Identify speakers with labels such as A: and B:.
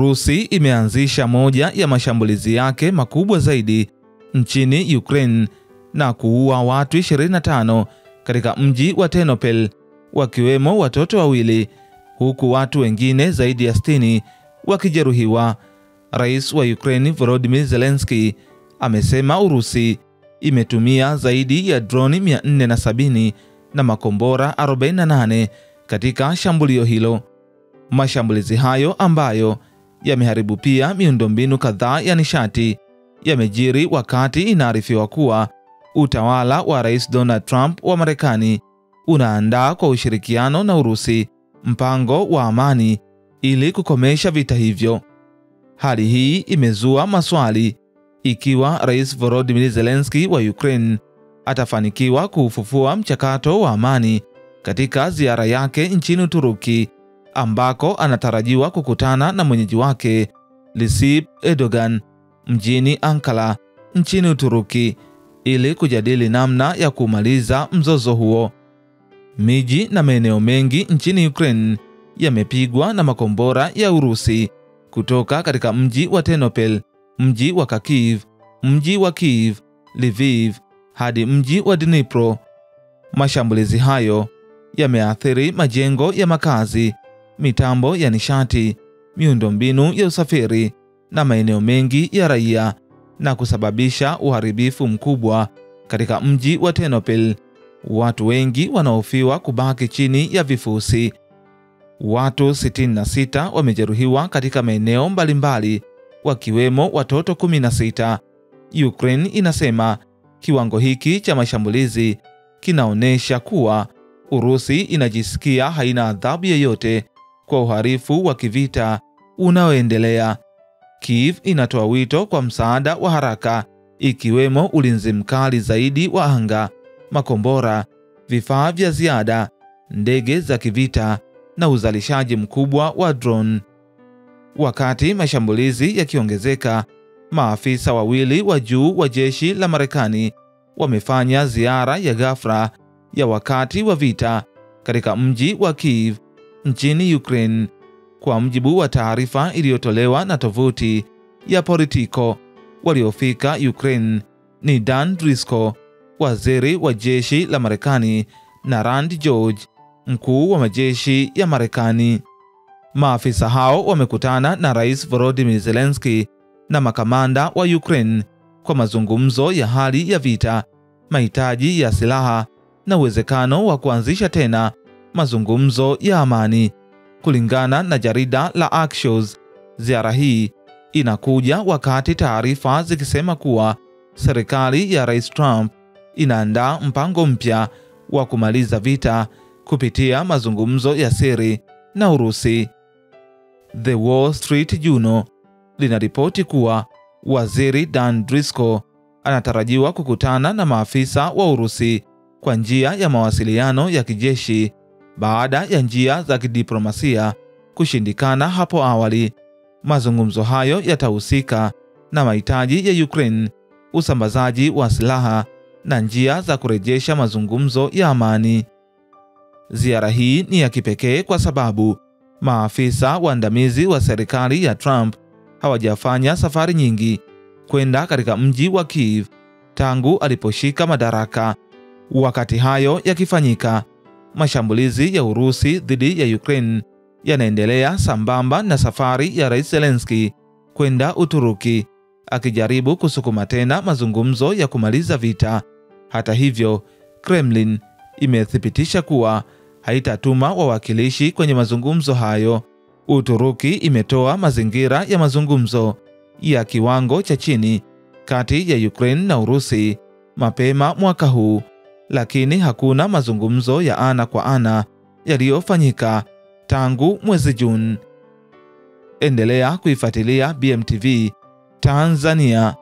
A: Urusi imeanzisha moja ya mashambulizi yake makubwa zaidi nchini Ukraine na kuua watu 25 katika mji wa Ternopil, wakiwemo watoto wawili, huku watu wengine zaidi ya 60 wakijeruhiwa. Rais wa Ukraine Volodymyr Zelensky amesema Urusi imetumia zaidi ya droni 470 na makombora 48 katika shambulio hilo. Mashambulizi hayo ambayo yameharibu pia miundombinu kadhaa ya nishati yamejiri wakati inaarifiwa kuwa utawala wa Rais Donald Trump wa Marekani unaandaa kwa ushirikiano na Urusi mpango wa amani ili kukomesha vita hivyo. Hali hii imezua maswali ikiwa Rais Volodymyr Zelensky wa Ukraine atafanikiwa kufufua mchakato wa amani katika ziara yake nchini Uturuki, ambako anatarajiwa kukutana na mwenyeji wake Recep Erdogan mjini Ankara nchini Uturuki ili kujadili namna ya kumaliza mzozo huo. Miji na maeneo mengi nchini Ukraine yamepigwa na makombora ya Urusi, kutoka katika mji wa Ternopil, mji wa Kharkiv, mji wa Kiev, Lviv hadi mji wa Dnipro. Mashambulizi hayo yameathiri majengo ya makazi, mitambo ya nishati, miundombinu ya usafiri na maeneo mengi ya raia na kusababisha uharibifu mkubwa katika mji wa Ternopil. Watu wengi wanahofiwa kubaki chini ya vifusi. Watu 66 wamejeruhiwa katika maeneo mbalimbali, wakiwemo watoto 16. Ukraine inasema kiwango hiki cha mashambulizi kinaonesha kuwa Urusi inajisikia haina adhabu yoyote kwa uhalifu wa kivita unaoendelea. Kiev inatoa wito kwa msaada wa haraka, ikiwemo ulinzi mkali zaidi wa anga, makombora, vifaa vya ziada, ndege za kivita na uzalishaji mkubwa wa drone. Wakati mashambulizi yakiongezeka, maafisa wawili wa juu wa jeshi la Marekani wamefanya ziara ya ghafla ya wakati wa vita katika mji wa Kiev nchini Ukraine. Kwa mujibu wa taarifa iliyotolewa na tovuti ya Politico, waliofika Ukraine ni Dan Driscoll, waziri wa jeshi la Marekani, na Rand George, mkuu wa majeshi ya Marekani. Maafisa hao wamekutana na Rais Volodymyr Zelensky na makamanda wa Ukraine kwa mazungumzo ya hali ya vita, mahitaji ya silaha na uwezekano wa kuanzisha tena mazungumzo ya amani. Kulingana na jarida la Axios, ziara hii inakuja wakati taarifa zikisema kuwa serikali ya Rais Trump inaandaa mpango mpya wa kumaliza vita kupitia mazungumzo ya siri na Urusi. The Wall Street Journal linaripoti kuwa waziri Dan Driscoll anatarajiwa kukutana na maafisa wa Urusi kwa njia ya mawasiliano ya kijeshi baada ya njia za kidiplomasia kushindikana hapo awali. Mazungumzo hayo yatahusika na mahitaji ya Ukraine, usambazaji wa silaha na njia za kurejesha mazungumzo ya amani. Ziara hii ni ya kipekee kwa sababu maafisa waandamizi wa serikali ya Trump hawajafanya safari nyingi kwenda katika mji wa Kiev tangu aliposhika madaraka. Wakati hayo yakifanyika, mashambulizi ya Urusi dhidi ya Ukraine yanaendelea sambamba na safari ya Rais Zelensky kwenda Uturuki, akijaribu kusukuma tena mazungumzo ya kumaliza vita. Hata hivyo, Kremlin imethibitisha kuwa haitatuma wawakilishi kwenye mazungumzo hayo. Uturuki imetoa mazingira ya mazungumzo ya kiwango cha chini kati ya Ukraine na Urusi mapema mwaka huu, lakini hakuna mazungumzo ya ana kwa ana yaliyofanyika tangu mwezi Juni. Endelea kuifuatilia BMTV Tanzania.